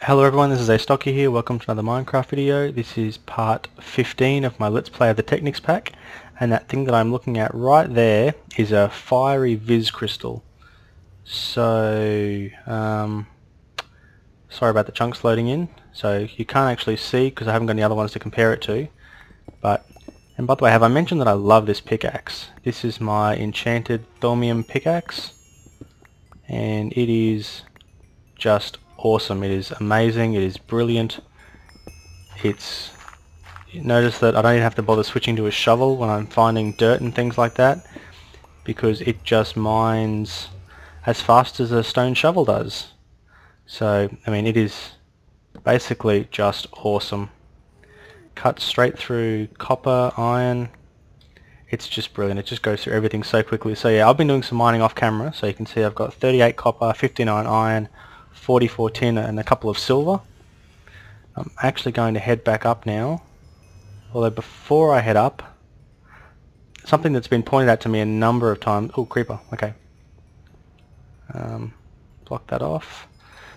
Hello everyone, this is Astocky here. Welcome to another Minecraft video. This is part 15 of my Let's Play of the Technics pack, and that thing that I'm looking at right there is a fiery Viz crystal. So, sorry about the chunks loading in. So you can't actually see because I haven't got any other ones to compare it to. And by the way, have I mentioned that I love this pickaxe? This is my enchanted thaumium pickaxe, and it is just awesome. It is amazing. It is brilliant. Notice that I don't even have to bother switching to a shovel when I'm finding dirt and things like that, because it just mines as fast as a stone shovel does. So I mean, it is basically just awesome. Cuts straight through copper, iron. It's just brilliant. It just goes through everything so quickly. So yeah, I've been doing some mining off camera, so you can see I've got 38 copper, 59 iron, 44 tin and a couple of silver. I'm actually going to head back up now, although before I head up, something that's been pointed out to me a number of times. Oh, creeper, okay. Block that off.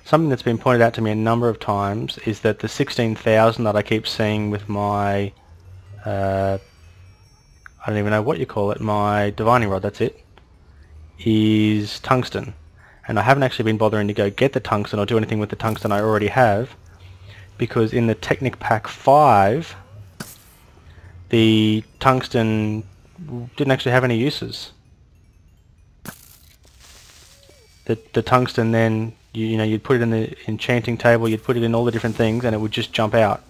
Something that's been pointed out to me a number of times is that the 16,000 that I keep seeing with my I don't even know what you call it, my divining rod, that's it, is tungsten. And I haven't actually been bothering to go get the tungsten or do anything with the tungsten I already have, because in the Technic pack 5 the tungsten didn't actually have any uses. The tungsten then, you know, you'd put it in the enchanting table, you'd put it in all the different things and it would just jump out.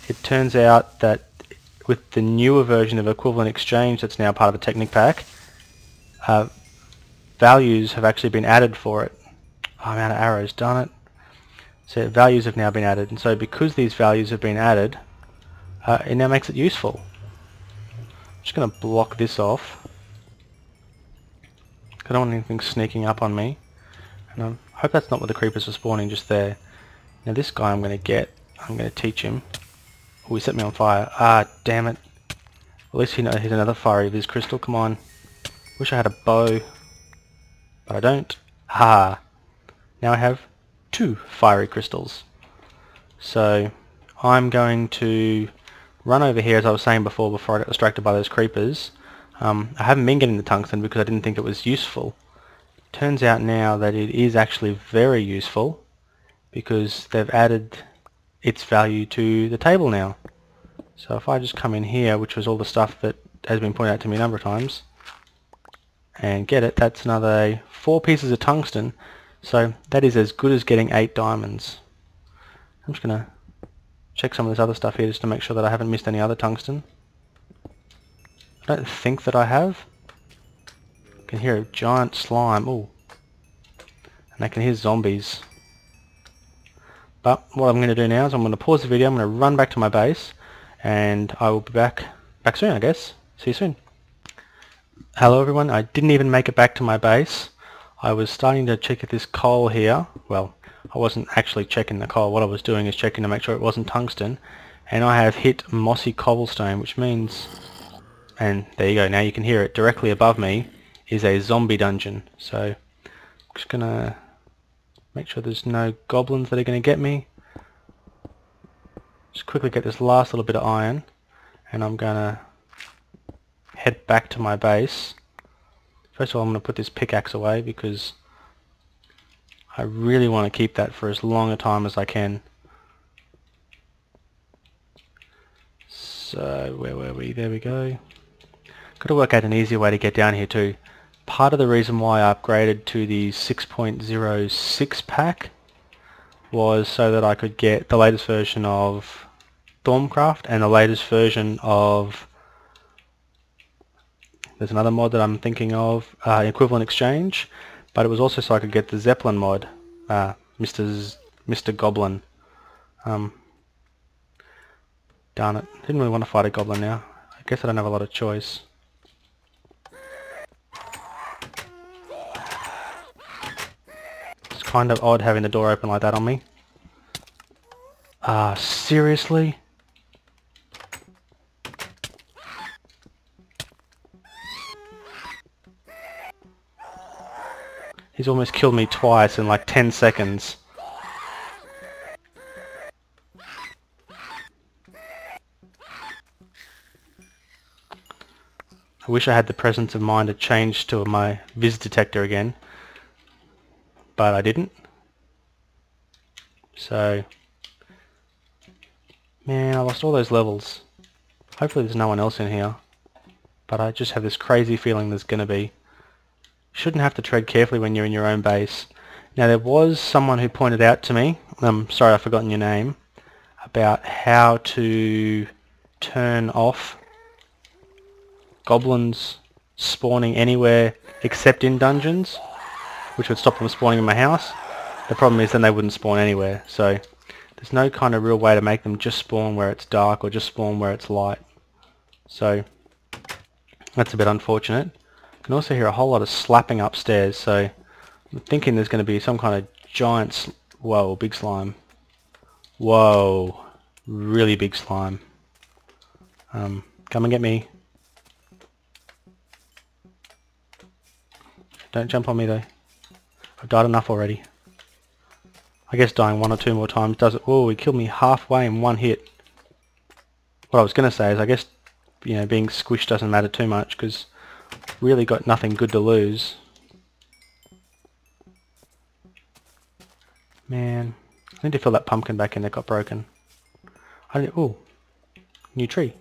It turns out that with the newer version of equivalent exchange that's now part of the Technic pack, values have actually been added for it. Oh, I'm out of arrows, darn it. So values have now been added, and so because these values have been added, it now makes it useful. I'm just going to block this off. I don't want anything sneaking up on me. And I hope that's not what the creepers are spawning just there. Now this guy I'm going to teach him. Oh, he set me on fire. Ah, damn it. At least he knows he's another fiery Viz crystal. Come on. Wish I had a bow. But I don't. Ah. Now I have 2 fiery crystals. So I'm going to run over here, as I was saying before I got distracted by those creepers. I haven't been getting the tungsten because I didn't think it was useful. Turns out now that it is actually very useful, because they've added its value to the table now. So if I just come in here, which was all the stuff that has been pointed out to me a number of times, and get it, that's another 4 pieces of tungsten. So that is as good as getting 8 diamonds. I'm just going to check some of this other stuff here just to make sure that I haven't missed any other tungsten. I don't think that I have. I can hear a giant slime. Ooh. And I can hear zombies. But what I'm going to do now is I'm going to pause the video, I'm going to run back to my base, and I will be back soon, I guess. See you soon. Hello everyone, I didn't even make it back to my base. I was starting to check at this coal here. Well, I wasn't actually checking the coal. What I was doing is checking to make sure it wasn't tungsten. And I have hit mossy cobblestone, which means... And there you go, now you can hear it. Directly above me is a zombie dungeon. So I'm just going to make sure there's no goblins that are going to get me. Just quickly get this last little bit of iron. And I'm going to head back to my base. First of all, I'm going to put this pickaxe away because I really want to keep that for as long a time as I can. So, where were we? There we go. Got to work out an easier way to get down here too. Part of the reason why I upgraded to the 6.06 pack was so that I could get the latest version of Thaumcraft and the latest version of... There's another mod that I'm thinking of, Equivalent Exchange, but it was also so I could get the Zeppelin mod, Mr. Goblin. Darn it, didn't really want to fight a goblin now. I guess I don't have a lot of choice. It's kind of odd having the door open like that on me. Seriously? He's almost killed me twice in like 10 seconds. I wish I had the presence of mind to change to my vis detector again, but I didn't. So, man, I lost all those levels. Hopefully there's no one else in here, but I just have this crazy feeling there's going to be. You shouldn't have to tread carefully when you're in your own base. Now there was someone who pointed out to me, I'm sorry I've forgotten your name, about how to turn off goblins spawning anywhere except in dungeons, which would stop them spawning in my house. The problem is then they wouldn't spawn anywhere, so there's no kind of real way to make them just spawn where it's dark or just spawn where it's light. So that's a bit unfortunate. You can also hear a whole lot of slapping upstairs, so I'm thinking there's going to be some kind of giant whoa, big slime. Whoa, really big slime. Come and get me. Don't jump on me though. I've died enough already. I guess dying one or two more times does it. Oh, he killed me halfway in one hit. What I was going to say is I guess, you know, being squished doesn't matter too much because really got nothing good to lose. Man, I need to fill that pumpkin back in that got broken. Oh, new tree.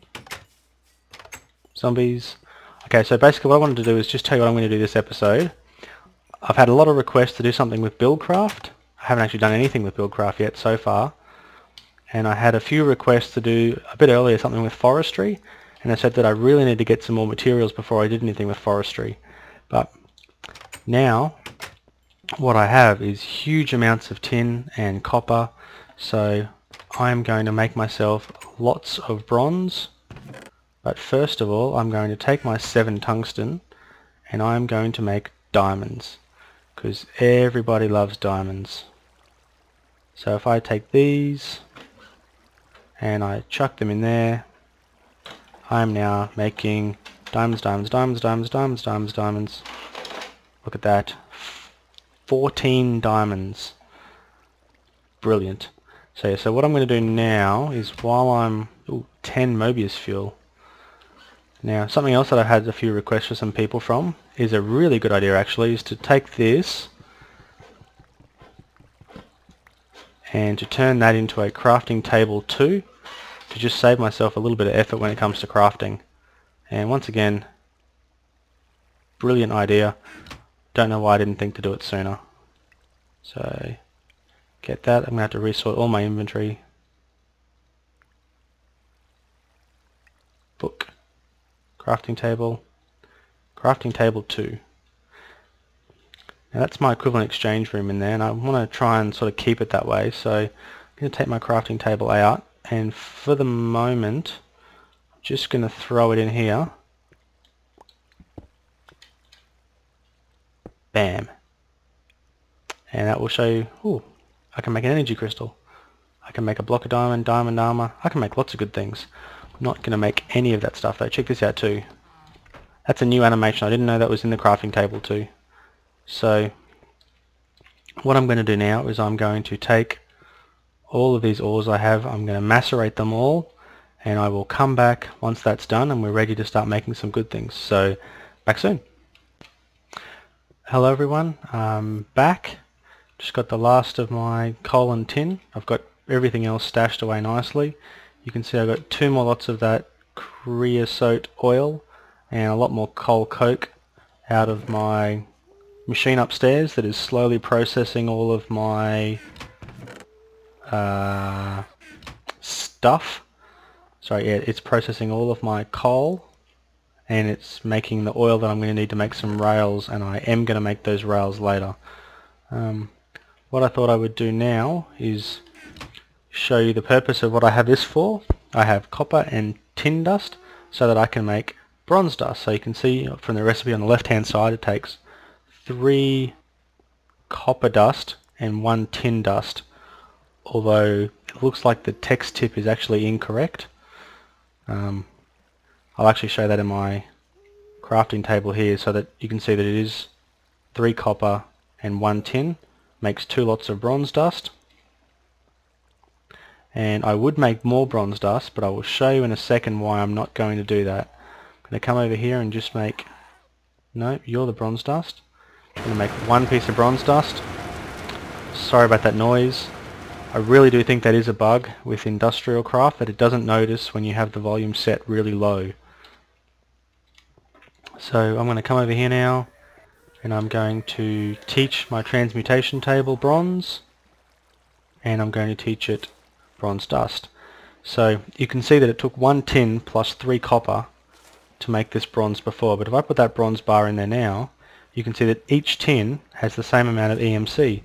Zombies. Okay, so basically what I wanted to do is just tell you what I'm going to do this episode. I've had a lot of requests to do something with Buildcraft. I haven't actually done anything with Buildcraft yet so far. And I had a few requests to do a bit earlier something with forestry. And I said that I really need to get some more materials before I did anything with forestry. But now what I have is huge amounts of tin and copper. So I'm going to make myself lots of bronze. But first of all, I'm going to take my 7 tungsten and I'm going to make diamonds. Because everybody loves diamonds. So if I take these and I chuck them in there, I'm now making diamonds, diamonds, diamonds, diamonds, diamonds, diamonds, diamonds. Look at that. 14 diamonds. Brilliant. So yeah, so what I'm going to do now is while I'm... Ooh, 10 Mobius fuel. Now something else that I've had a few requests for some people from is a really good idea actually, is to take this and to turn that into a crafting table 2 to just save myself a little bit of effort when it comes to crafting. And once again, brilliant idea. Don't know why I didn't think to do it sooner. So get that. I'm going to have to resort all my inventory. Book. Crafting table 2. Now that's my equivalent exchange room in there, and I want to try and sort of keep it that way, so I'm going to take my crafting table out, and for the moment I'm just going to throw it in here. Bam. And that will show you, ooh, I can make an energy crystal. I can make a block of diamond, diamond armor. I can make lots of good things. I'm not going to make any of that stuff though. Check this out too. That's a new animation. I didn't know that was in the crafting table too. So what I'm going to do now is I'm going to take all of these ores I have, I'm going to macerate them all, and I will come back once that's done and we're ready to start making some good things. So back soon. Hello everyone, I'm back. Just got the last of my coal and tin. I've got everything else stashed away nicely. You can see I've got 2 more lots of that creosote oil and a lot more coal coke out of my machine upstairs that is slowly processing all of my stuff. Sorry, yeah, it's processing all of my coal and it's making the oil that I'm going to need to make some rails, and I am going to make those rails later. What I thought I would do now is show you the purpose of what I have this for. I have copper and tin dust so that I can make bronze dust. So you can see from the recipe on the left hand side it takes 3 copper dust and 1 tin dust, although it looks like the text tip is actually incorrect. I'll actually show that in my crafting table here so that you can see that it is 3 copper and 1 tin, makes 2 lots of bronze dust. And I would make more bronze dust, but I will show you in a second why I'm not going to do that. going to come over here and just make... No, you're the bronze dust. I'm going to make one piece of bronze dust. Sorry about that noise. I really do think that is a bug with industrial craft, that it doesn't notice when you have the volume set really low. So I'm going to come over here now, and I'm going to teach my transmutation table bronze, and I'm going to teach it bronze dust. So you can see that it took 1 tin plus 3 copper to make this bronze before, but if I put that bronze bar in there now, you can see that each tin has the same amount of EMC.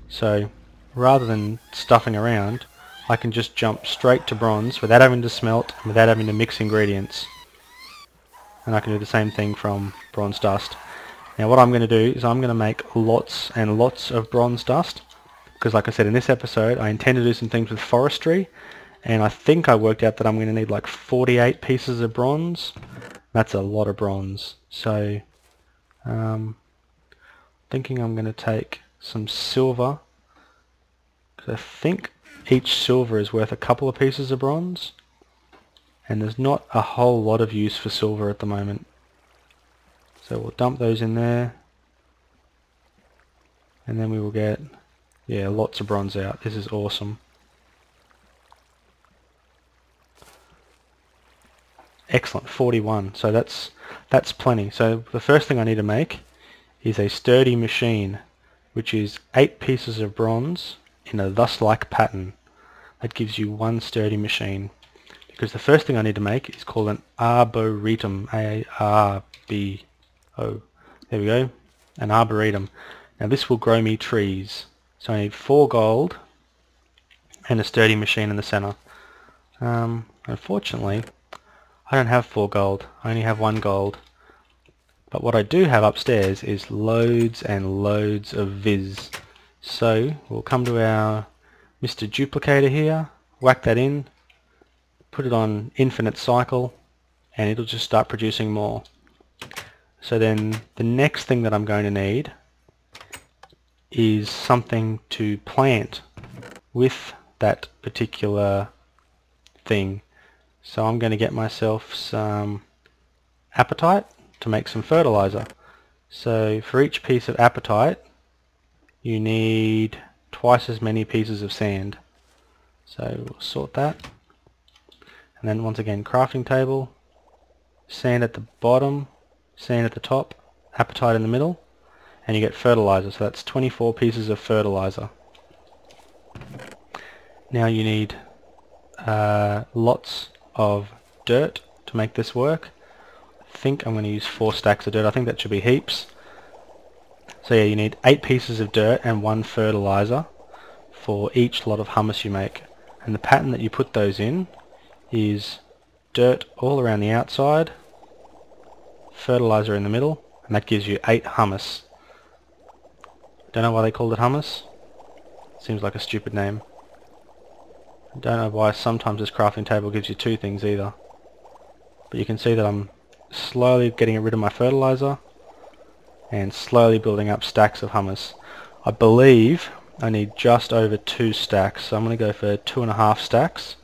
So rather than stuffing around, I can just jump straight to bronze without having to smelt, without having to mix ingredients. And I can do the same thing from bronze dust. Now what I'm going to do is I'm going to make lots and lots of bronze dust, because like I said in this episode I intend to do some things with forestry, and I think I worked out that I'm going to need like 48 pieces of bronze. That's a lot of bronze. So thinking I'm going to take some silver, because I think each silver is worth a couple of pieces of bronze, and there's not a whole lot of use for silver at the moment. So we'll dump those in there, and then we will get, yeah, lots of bronze out. This is awesome. Excellent, 41. So that's plenty. So the first thing I need to make is a sturdy machine, which is 8 pieces of bronze in a thus-like pattern. That gives you one sturdy machine. Because the first thing I need to make is called an arboretum. A-R-B-O. There we go. An arboretum. Now this will grow me trees. So I need 4 gold and a sturdy machine in the center. Unfortunately, I don't have 4 gold. I only have 1 gold. But what I do have upstairs is loads and loads of viz. So we'll come to our Mr. Duplicator here, whack that in, put it on infinite cycle, and it'll just start producing more. So then the next thing that I'm going to need is something to plant with that particular thing. So I'm going to get myself some apatite to make some fertilizer. So for each piece of apatite you need twice as many pieces of sand. So we'll sort that, and then once again crafting table, sand at the bottom, sand at the top, apatite in the middle, and you get fertilizer. So that's 24 pieces of fertilizer. Now you need lots of dirt to make this work. I think I'm going to use 4 stacks of dirt. I think that should be heaps. So yeah, you need 8 pieces of dirt and 1 fertilizer for each lot of hummus you make. And the pattern that you put those in is dirt all around the outside, fertilizer in the middle, and that gives you 8 hummus. Don't know why they called it hummus. Seems like a stupid name. Don't know why sometimes this crafting table gives you 2 things either. But you can see that I'm slowly getting rid of my fertilizer and slowly building up stacks of hummus. I believe I need just over 2 stacks, so I'm going to go for 2.5 stacks.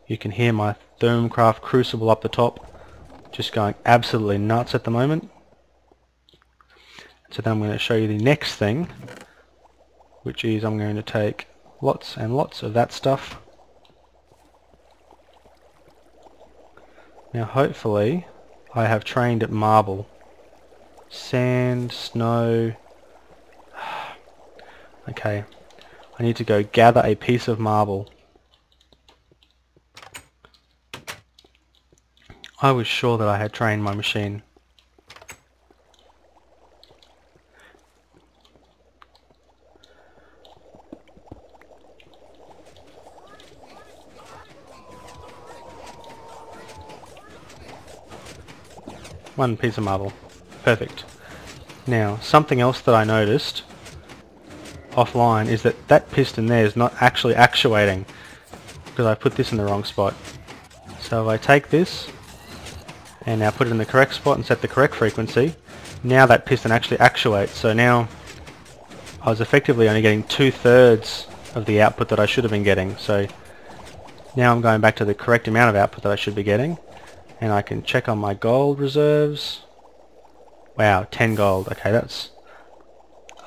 You can hear my Thermcraft crucible up the top just going absolutely nuts at the moment. So then I'm going to show you the next thing, which is I'm going to take lots and lots of that stuff. Now hopefully I have trained at marble. Sand, snow. Okay, I need to go gather a piece of marble. I was sure that I had trained my machine. One piece of marble. Perfect. Now, something else that I noticed offline is that that piston there is not actually actuating, because I put this in the wrong spot. So if I take this and now put it in the correct spot and set the correct frequency, now that piston actually actuates. So now I was effectively only getting 2/3 of the output that I should have been getting. So Now I'm going back to the correct amount of output that I should be getting, and I can check on my gold reserves. Wow, 10 gold. Okay, that's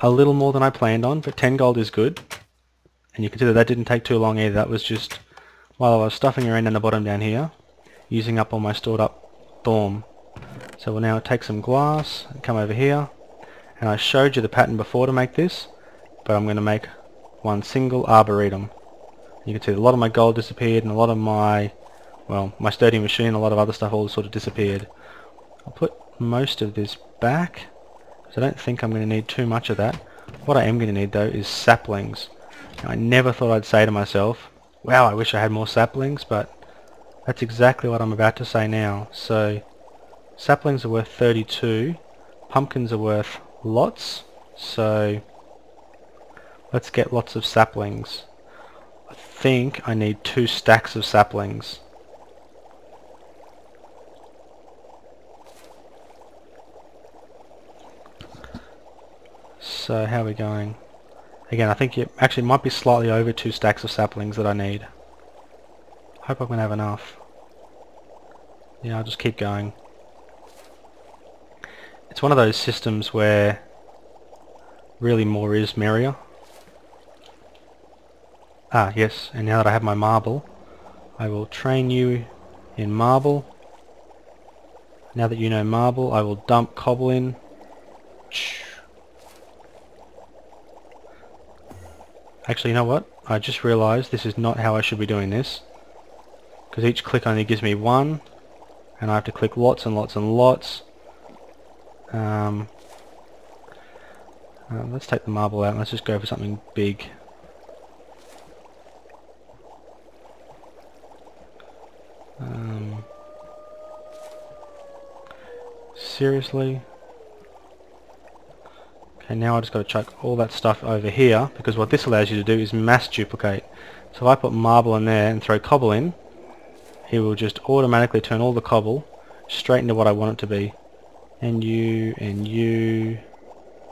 a little more than I planned on, but 10 gold is good. And you can see that that didn't take too long either. That was just while I was stuffing around in the bottom down here, using up all my stored up thorn. So we'll now take some glass and come over here. And I showed you the pattern before to make this, but I'm going to make one single arboretum. You can see a lot of my gold disappeared, and a lot of my, well, my sturdy machine, a lot of other stuff all sort of disappeared. I'll put most of this back, because I don't think I'm going to need too much of that. What I am going to need though is saplings. Now, I never thought I'd say to myself, wow, I wish I had more saplings, but that's exactly what I'm about to say now. So saplings are worth 32, pumpkins are worth lots, so let's get lots of saplings. I think I need 2 stacks of saplings. So how are we going? Again, I think it actually might be slightly over 2 stacks of saplings that I need. Hope I'm going to have enough. Yeah, I'll just keep going. It's one of those systems where really more is merrier. Ah, yes, and now that I have my marble, I will train you in marble. Now that you know marble, I will dump cobble in. Actually, you know what? I just realised this is not how I should be doing this, because each click only gives me 1, and I have to click lots and lots and lots. Let's take the marble out and let's just go for something big. Seriously? Okay, now I just got to chuck all that stuff over here, because what this allows you to do is mass duplicate. So if I put marble in there and throw cobble in, he will just automatically turn all the cobble straight into what I want it to be. And you,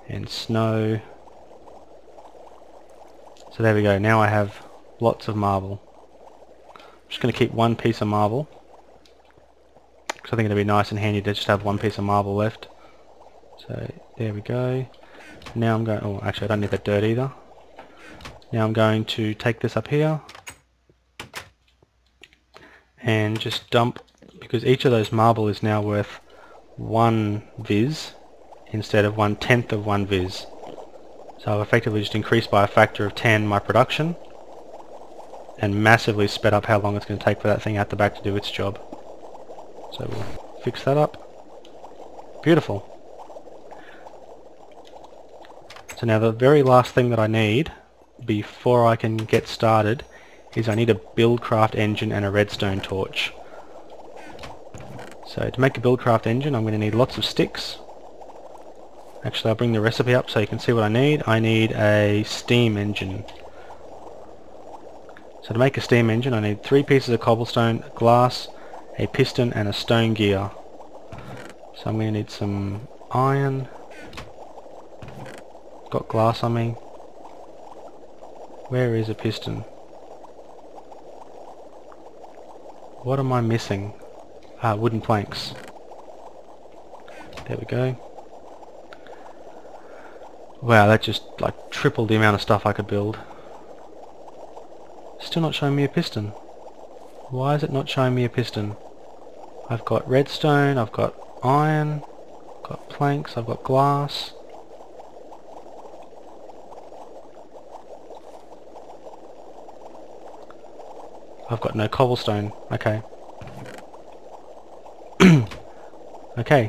and snow. So there we go, now I have lots of marble. I'm just going to keep 1 piece of marble, because I think it'd be nice and handy to just have 1 piece of marble left. So there we go. Now I'm going, oh actually I don't need that dirt either. Now I'm going to take this up here and just dump, because each of those marble is now worth 1 viz instead of 1/10 of 1 viz. So I've effectively just increased by a factor of 10 my production and massively sped up how long it's going to take for that thing out the back to do its job. So we'll fix that up. Beautiful. So now the very last thing that I need before I can get started is I need a buildcraft engine and a redstone torch. So to make a buildcraft engine I'm going to need lots of sticks. Actually I'll bring the recipe up so you can see what I need. I need a steam engine. So to make a steam engine I need 3 pieces of cobblestone, glass, a piston and a stone gear. So I'm going to need some iron. Got glass on me. Where is a piston? What am I missing? Ah, wooden planks. There we go. Wow, that just like tripled the amount of stuff I could build. Still not showing me a piston. Why is it not showing me a piston? I've got redstone, I've got iron, I've got planks, I've got glass. I've got no cobblestone. Okay. Okay.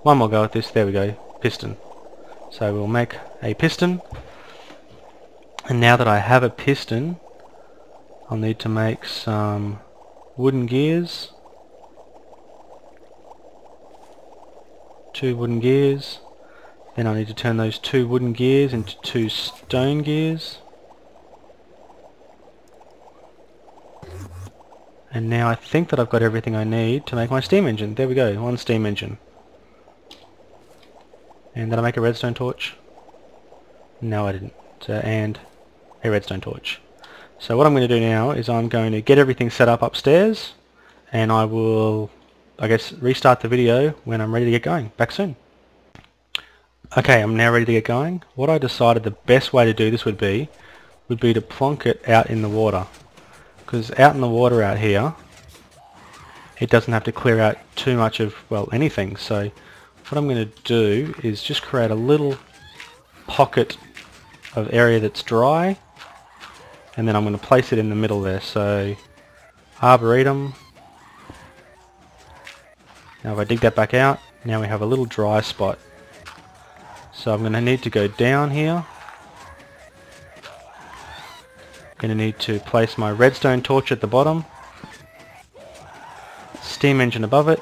One more go at this. There we go. Piston. So we'll make a piston. And now that I have a piston, I'll need to make some wooden gears. 2 wooden gears. Then I need to turn those 2 wooden gears into 2 stone gears. And now I think that I've got everything I need to make my steam engine. There we go, 1 steam engine. And did I make a redstone torch? No I didn't. And a redstone torch. So what I'm going to do now is I'm going to get everything set up upstairs, and I will, I guess, restart the video when I'm ready to get going. Back soon. Okay, I'm now ready to get going. What I decided the best way to do this would be to plonk it out in the water. Because out in the water out here, it doesn't have to clear out too much of, well, anything. So what I'm going to do is just create a little pocket of area that's dry, and then I'm going to place it in the middle there. So Arboretum. Now if I dig that back out, now we have a little dry spot. So I'm going to need to go down here. I'm going to need to place my redstone torch at the bottom. Steam engine above it.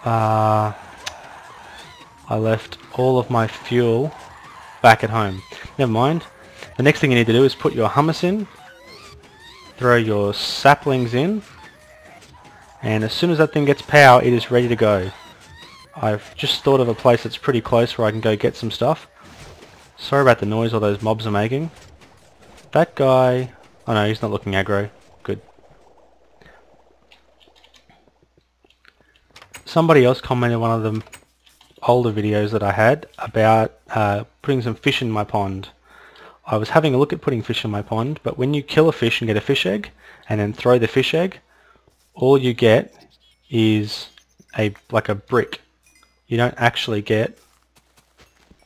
I left all of my fuel back at home. Never mind. The next thing you need to do is put your hummus in, throw your saplings in, and as soon as that thing gets power, it is ready to go. I've just thought of a place that's pretty close where I can go get some stuff. Sorry about the noise all those mobs are making. That guy... oh no, he's not looking aggro. Good. Somebody else commented on one of the older videos that I had about putting some fish in my pond. I was having a look at putting fish in my pond, but when you kill a fish and get a fish egg, and then throw the fish egg, all you get is like a brick. You don't actually get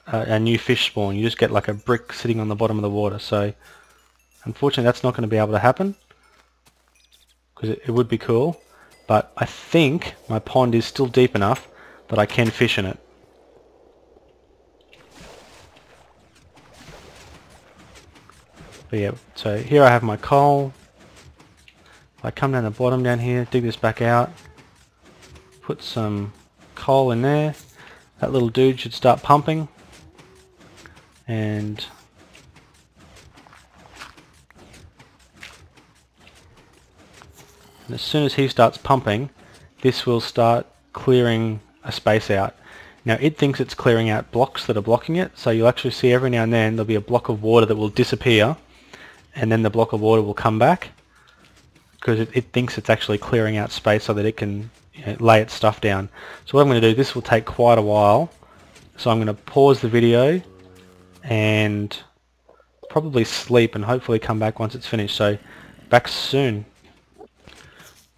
a new fish spawn. You just get like a brick sitting on the bottom of the water. So unfortunately that's not going to be able to happen, because it would be cool, but I think my pond is still deep enough that I can fish in it. But yeah, so here I have my coal. If I come down the bottom down here, dig this back out, put some coal in there, that little dude should start pumping, and as soon as he starts pumping, this will start clearing a space out. Now it thinks it's clearing out blocks that are blocking it, so you'll actually see every now and then there'll be a block of water that will disappear, and then the block of water will come back, because it thinks it's actually clearing out space so that it can, you know, lay its stuff down. So what I'm going to do, this will take quite a while, so I'm going to pause the video and probably sleep and hopefully come back once it's finished. So back soon.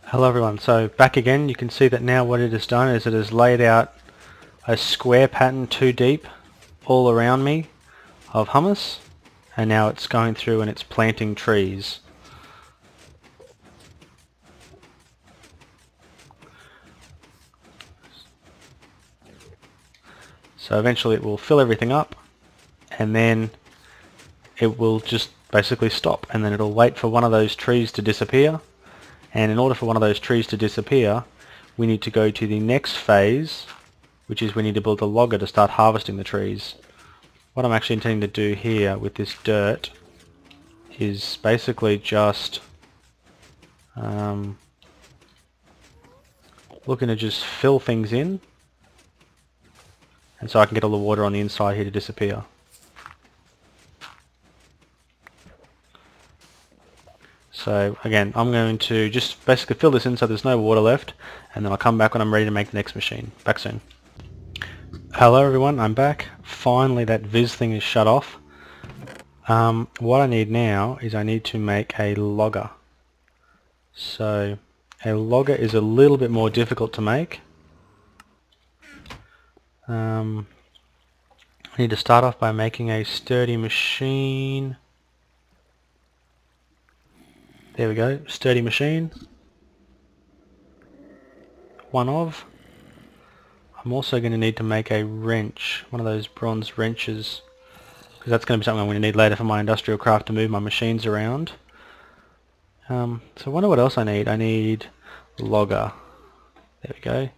Hello everyone, so back again. You can see that now what it has done is it has laid out a square pattern 2 deep all around me of hummus, and now it's going through and it's planting trees. So eventually it will fill everything up, and then it will just basically stop, and then it'll wait for one of those trees to disappear. And in order for one of those trees to disappear, we need to go to the next phase, which is we need to build a logger to start harvesting the trees. What I'm actually intending to do here with this dirt is basically just looking to just fill things in, and so I can get all the water on the inside here to disappear. So again, I'm going to just basically fill this in so there's no water left, and then I'll come back when I'm ready to make the next machine. Back soon. Hello everyone, I'm back. Finally that Viz thing is shut off. What I need now is I need to make a logger. So a logger is a little bit more difficult to make. I need to start off by making a sturdy machine. There we go, sturdy machine. One of. I'm also going to need to make a wrench, one of those bronze wrenches, because that's going to be something I'm going to need later for my industrial craft to move my machines around. So I wonder what else I need. I need logger. There we go.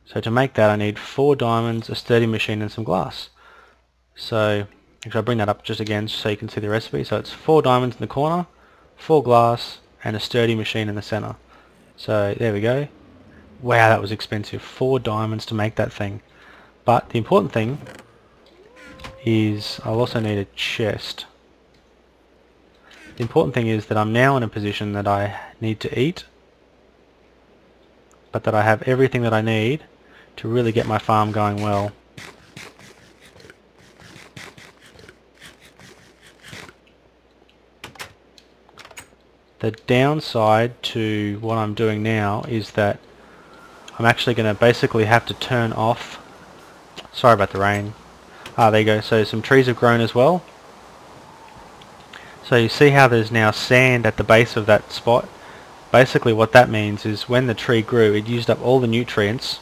So to make that I need 4 diamonds, a sturdy machine and some glass. So actually I'll bring that up just again so you can see the recipe. So it's 4 diamonds in the corner, 4 glass and a sturdy machine in the center. So there we go. Wow, that was expensive. 4 diamonds to make that thing. But the important thing is I'll also need a chest. The important thing is that I'm now in a position that I need to eat, but that I have everything that I need to really get my farm going well. The downside to what I'm doing now is that I'm actually going to basically have to turn off... Sorry about the rain. Ah, there you go. So some trees have grown as well. So you see how there's now sand at the base of that spot? Basically what that means is when the tree grew, it used up all the nutrients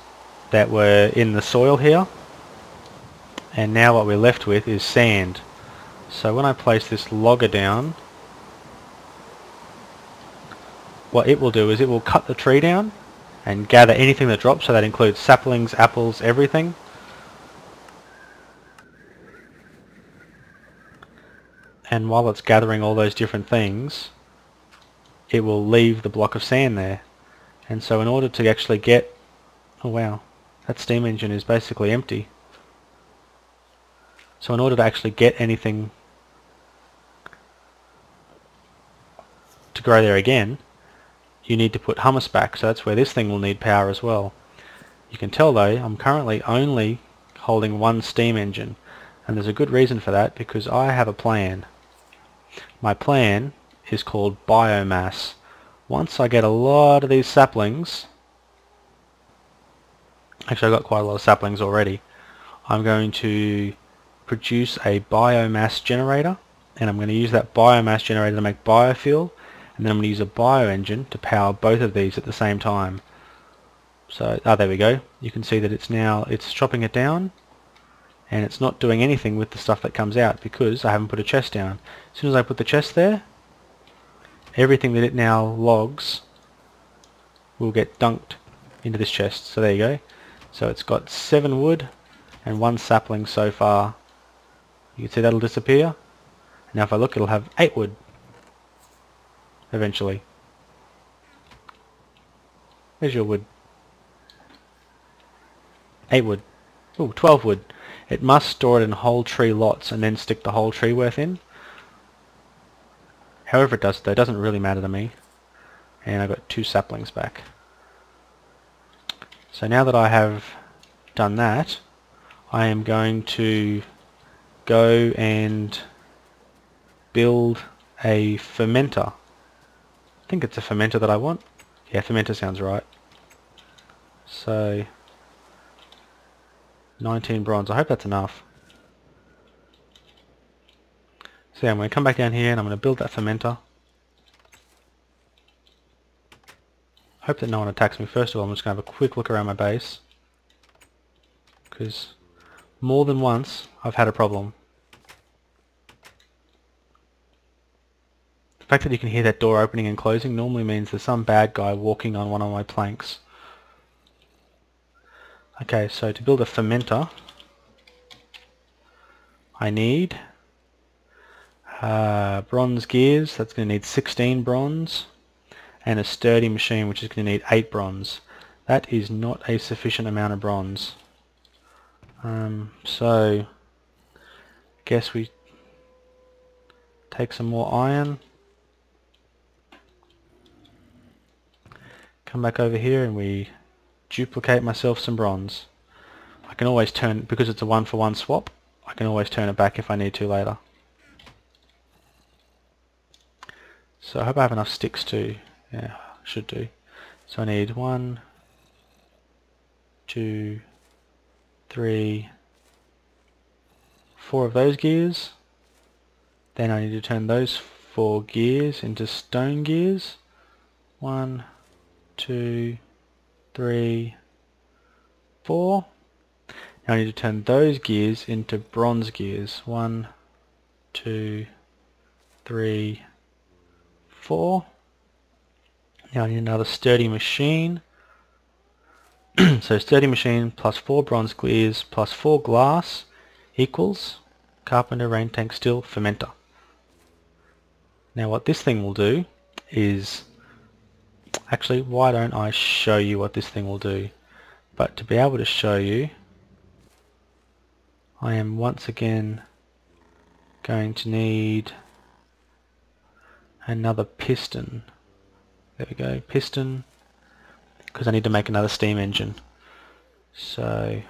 that were in the soil here. And now what we're left with is sand. So when I place this logger down, what it will do is it will cut the tree down and gather anything that drops, so that includes saplings, apples, everything. And while it's gathering all those different things, it will leave the block of sand there. And so in order to actually get... Oh wow, that steam engine is basically empty. So in order to actually get anything to grow there again, you need to put hummus back, so that's where this thing will need power as well. You can tell though, I'm currently only holding one steam engine, and there's a good reason for that, because I have a plan. My plan is called biomass. Once I get a lot of these saplings, actually I've got quite a lot of saplings already, I'm going to produce a biomass generator, and I'm going to use that biomass generator to make biofuel, and then I'm going to use a bioengine to power both of these at the same time. So, there we go. You can see that it's chopping it down, and it's not doing anything with the stuff that comes out because I haven't put a chest down. As soon as I put the chest there, everything that it now logs will get dunked into this chest. So there you go. So it's got 7 wood and 1 sapling so far. You can see that'll disappear. Now if I look, it'll have 8 wood eventually. Where's your wood? 8 wood. Ooh, 12 wood. It must store it in whole tree lots and then stick the whole tree worth in. However it does though, it doesn't really matter to me. And I got 2 saplings back. So now that I have done that, I am going to go and build a fermenter. I think it's a fermenter that I want. Yeah, fermenter sounds right. So 19 bronze. I hope that's enough. So yeah, I'm going to come back down here and I'm going to build that fermenter. Hope that no one attacks me. First of all, I'm just going to have a quick look around my base, because more than once I've had a problem. The fact that you can hear that door opening and closing normally means there's some bad guy walking on one of my planks. Okay, so to build a fermenter, I need bronze gears. That's going to need 16 bronze, and a sturdy machine, which is going to need 8 bronze. That is not a sufficient amount of bronze. So guess we take some more iron, come back over here and we duplicate myself some bronze. I can always turn, because it's a 1-for-1 swap, I can always turn it back if I need to later. So I hope I have enough sticks too. Yeah, should do. So I need 1, 2, 3, 4 of those gears. Then I need to turn those 4 gears into stone gears. 1, 2, 3, 4. Now I need to turn those gears into bronze gears. 1, 2, 3, 4. Now I need another sturdy machine. So sturdy machine plus 4 bronze gears plus 4 glass equals carpenter, rain tank, steel, fermenter. Now what this thing will do is, actually why don't I show you what this thing will do. But to be able to show you, I am once again going to need another piston. There we go, piston, because I need to make another steam engine. So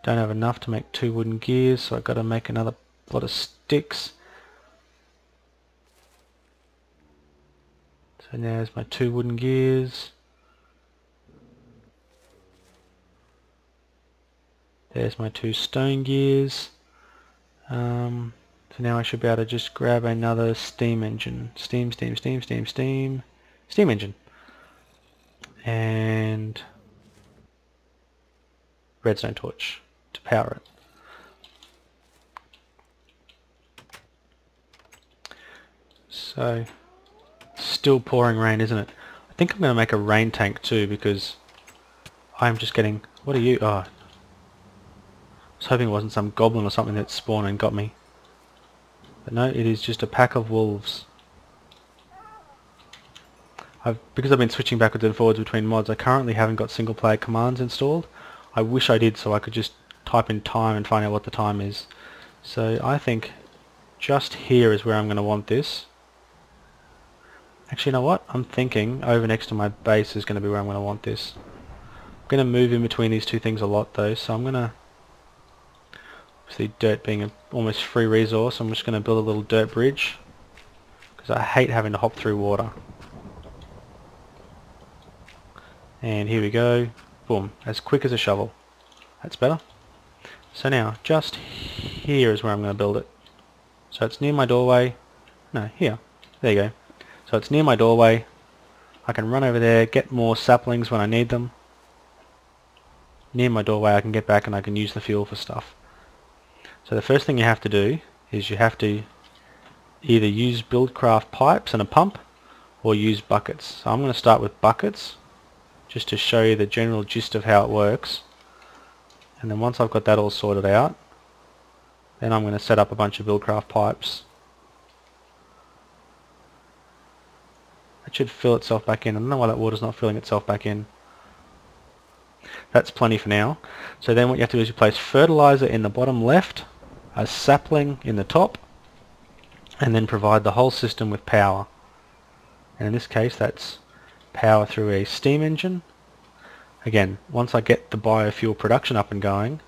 don't have enough to make 2 wooden gears, so I've got to make another lot of sticks. So there's my 2 wooden gears. There's my 2 stone gears. So now I should be able to just grab another steam engine. Steam engine. And redstone torch to power it. So, still pouring rain, isn't it? I think I'm going to make a rain tank too, because I'm just getting... What are you? Oh, I was hoping it wasn't some goblin or something that spawned and got me. But no, it is just a pack of wolves. Because I've been switching backwards and forwards between mods, I currently haven't got single player commands installed. I wish I did, so I could just type in time and find out what the time is. So I think just here is where I'm going to want this. Actually, you know what? I'm thinking over next to my base is going to be where I'm going to want this. I'm going to move in between these two things a lot though, so I'm going to... Obviously dirt being an almost free resource, I'm just going to build a little dirt bridge, because I hate having to hop through water. And here we go. Boom. As quick as a shovel. That's better. So now, just here is where I'm going to build it. So it's near my doorway. No, here. There you go. So it's near my doorway. I can run over there, get more saplings when I need them. Near my doorway I can get back and I can use the fuel for stuff. So the first thing you have to do is you have to either use buildcraft pipes and a pump, or use buckets. So I'm going to start with buckets, just to show you the general gist of how it works. And then once I've got that all sorted out, then I'm going to set up a bunch of buildcraft pipes. It should fill itself back in. I don't know why that water's not filling itself back in. That's plenty for now. So then what you have to do is you place fertilizer in the bottom left, a sapling in the top, and then provide the whole system with power. And in this case that's power through a steam engine. Again, once I get the biofuel production up and going,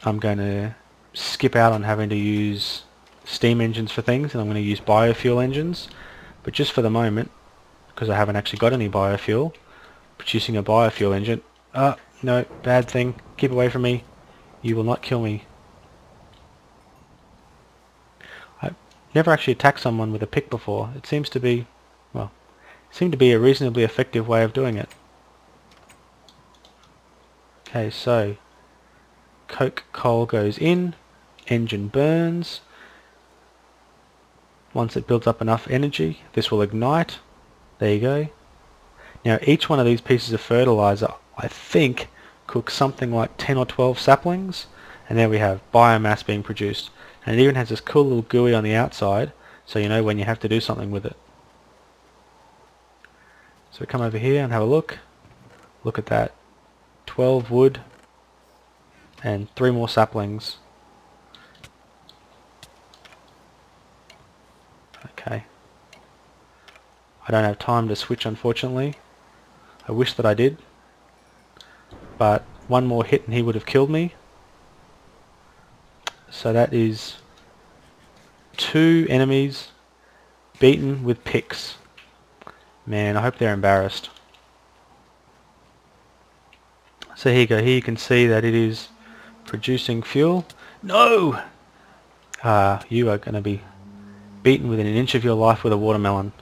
I'm going to skip out on having to use steam engines for things, and I'm going to use biofuel engines. But just for the moment, because I haven't actually got any biofuel, producing a biofuel engine... no, bad thing. Keep away from me. You will not kill me. I've never actually attacked someone with a pick before. It seems to be... well, it seemed to be a reasonably effective way of doing it. Okay, so coke coal goes in, engine burns. Once it builds up enough energy, this will ignite. There you go. Now each one of these pieces of fertilizer, I think, cooks something like 10 or 12 saplings, and there we have biomass being produced. And it even has this cool little GUI on the outside, so you know when you have to do something with it. So we come over here and have a look. Look at that. 12 wood and 3 more saplings. Okay. I don't have time to switch, unfortunately. I wish that I did. But one more hit and he would have killed me. So that is 2 enemies beaten with picks. Man, I hope they're embarrassed. So here you go. Here you can see that it is producing fuel. No! You are going to be beaten within an inch of your life with a watermelon.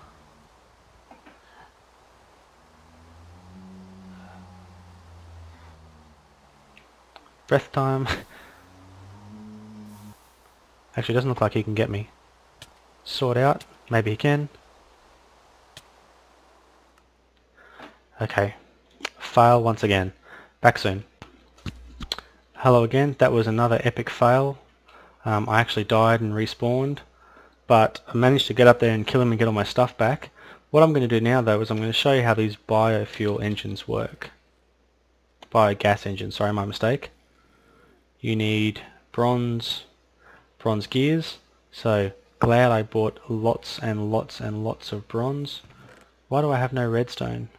Breath time. Actually, it doesn't look like he can get me. Sort out. Maybe he can. Okay. Fail once again. Back soon. Hello again. That was another epic fail. I actually died and respawned, but I managed to get up there and kill him and get all my stuff back. What I'm going to do now though is I'm going to show you how these biofuel engines work. Biogas engines, sorry, my mistake. You need bronze bronze gears. So glad I bought lots and lots and lots of bronze. Why do I have no redstone?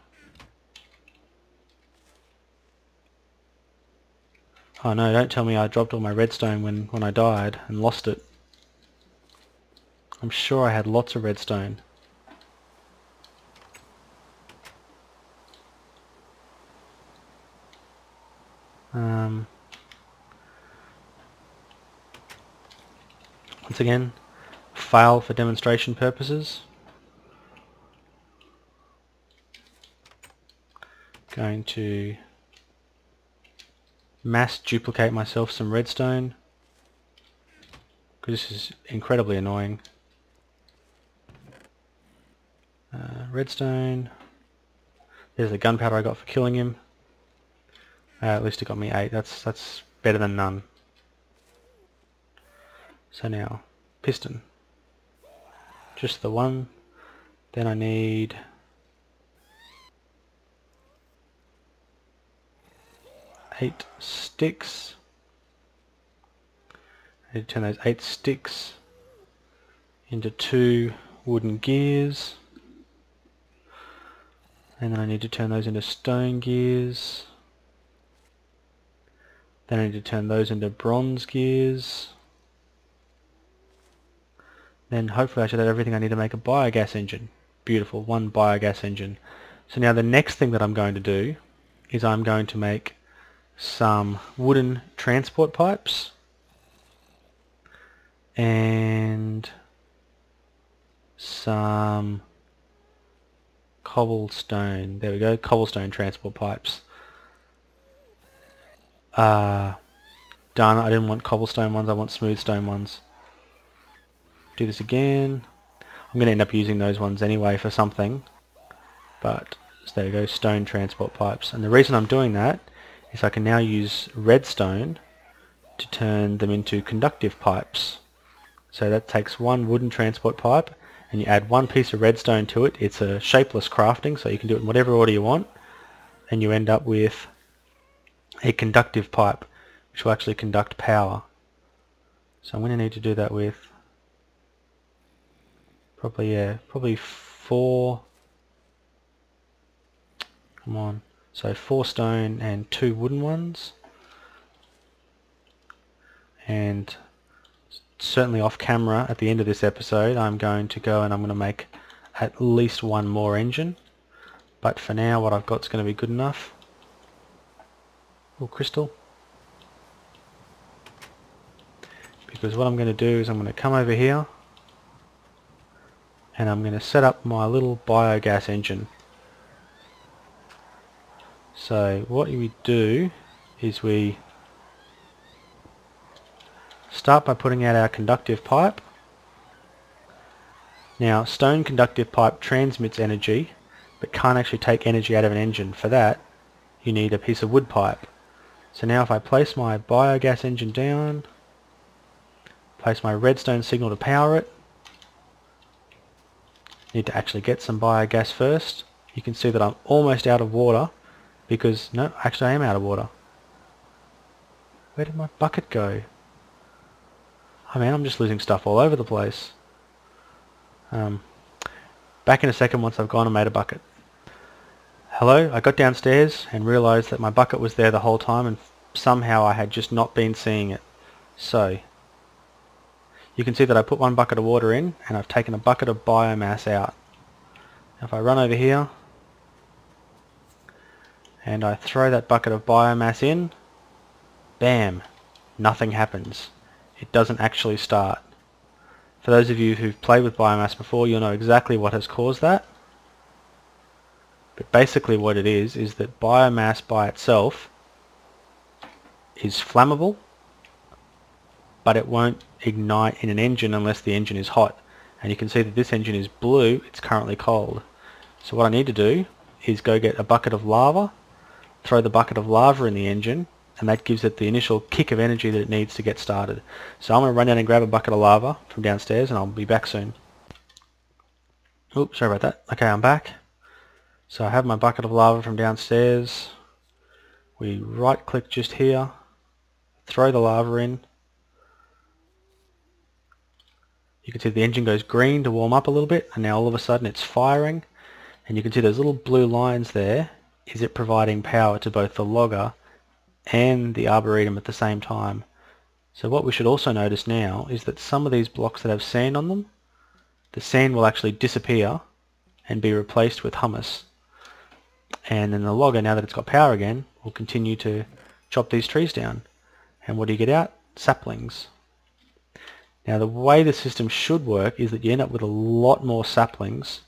Oh no, don't tell me I dropped all my redstone when I died and lost it. I'm sure I had lots of redstone. Once again, fail for demonstration purposes. Going to mass duplicate myself some redstone because this is incredibly annoying. Redstone. There's the gunpowder I got for killing him. At least it got me 8. That's better than none. So now, piston. Just the one. Then I need 8 sticks. I need to turn those 8 sticks into 2 wooden gears. And then I need to turn those into stone gears. Then I need to turn those into bronze gears. Then hopefully I should have everything I need to make a biogas engine. Beautiful, 1 biogas engine. So now the next thing that I'm going to do is I'm going to make some wooden transport pipes and some cobblestone. There we go, cobblestone transport pipes. Darn it, I didn't want cobblestone ones, I want smooth stone ones. Do this again. I'm going to end up using those ones anyway for something. But so there you go, stone transport pipes. And the reason I'm doing that is I can now use redstone to turn them into conductive pipes. So that takes 1 wooden transport pipe and you add 1 piece of redstone to it. It's a shapeless crafting, so you can do it in whatever order you want. And you end up with a conductive pipe, which will actually conduct power. So I'm going to need to do that with probably 4. Come on. So 4 stone and 2 wooden ones. And certainly off camera at the end of this episode I'm going to go and I'm going to make at least 1 more engine. But for now what I've got is going to be good enough. Oh, crystal. Because what I'm going to do is I'm going to come over here and I'm going to set up my little biogas engine. So what we do is we start by putting out our conductive pipe. Now stone conductive pipe transmits energy but can't actually take energy out of an engine. For that you need a piece of wood pipe. So now if I place my biogas engine down, place my redstone signal to power it, need to actually get some biogas first. You can see that I'm almost out of water because, no, actually I am out of water. Where did my bucket go? I mean, I'm just losing stuff all over the place. Back in a second once I've gone and made a bucket. Hello, I got downstairs and realised that my bucket was there the whole time and somehow I had just not been seeing it. So, you can see that I put 1 bucket of water in and I've taken a bucket of biomass out. Now if I run over here and I throw that bucket of biomass in, bam, nothing happens. It doesn't actually start. For those of you who've played with biomass before, you'll know exactly what has caused that. But basically what it is that biomass by itself is flammable, but it won't ignite in an engine unless the engine is hot. And you can see that this engine is blue, it's currently cold. So what I need to do is go get a bucket of lava, throw the bucket of lava in the engine, and that gives it the initial kick of energy that it needs to get started. So I'm going to run down and grab a bucket of lava from downstairs and I'll be back soon. Oops, sorry about that. Okay, I'm back. So I have my bucket of lava from downstairs. We right click just here, throw the lava in, You can see the engine goes green to warm up a little bit, and now all of a sudden it's firing, and you can see those little blue lines there is it providing power to both the logger and the arboretum at the same time. So what we should also notice now is that some of these blocks that have sand on them, the sand will actually disappear and be replaced with humus. And then the logger, now that it's got power again, will continue to chop these trees down. And what do you get out? Saplings. Now the way the system should work is that you end up with a lot more saplings.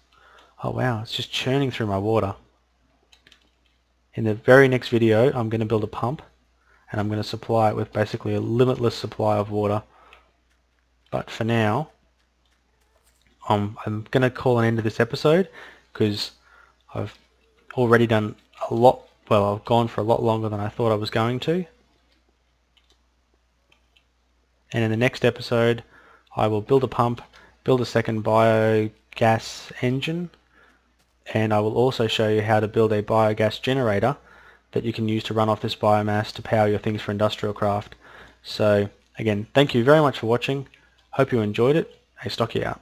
Oh wow, it's just churning through my water. In the very next video I'm going to build a pump, and I'm going to supply it with basically a limitless supply of water. But for now, I'm going to call an end to this episode because I've already done a lot. Well, I've gone for a lot longer than I thought I was going to. And in the next episode I will build a pump, build a second biogas engine, and I will also show you how to build a biogas generator that you can use to run off this biomass to power your things for industrial craft. So again, thank you very much for watching. Hope you enjoyed it. Astocky out.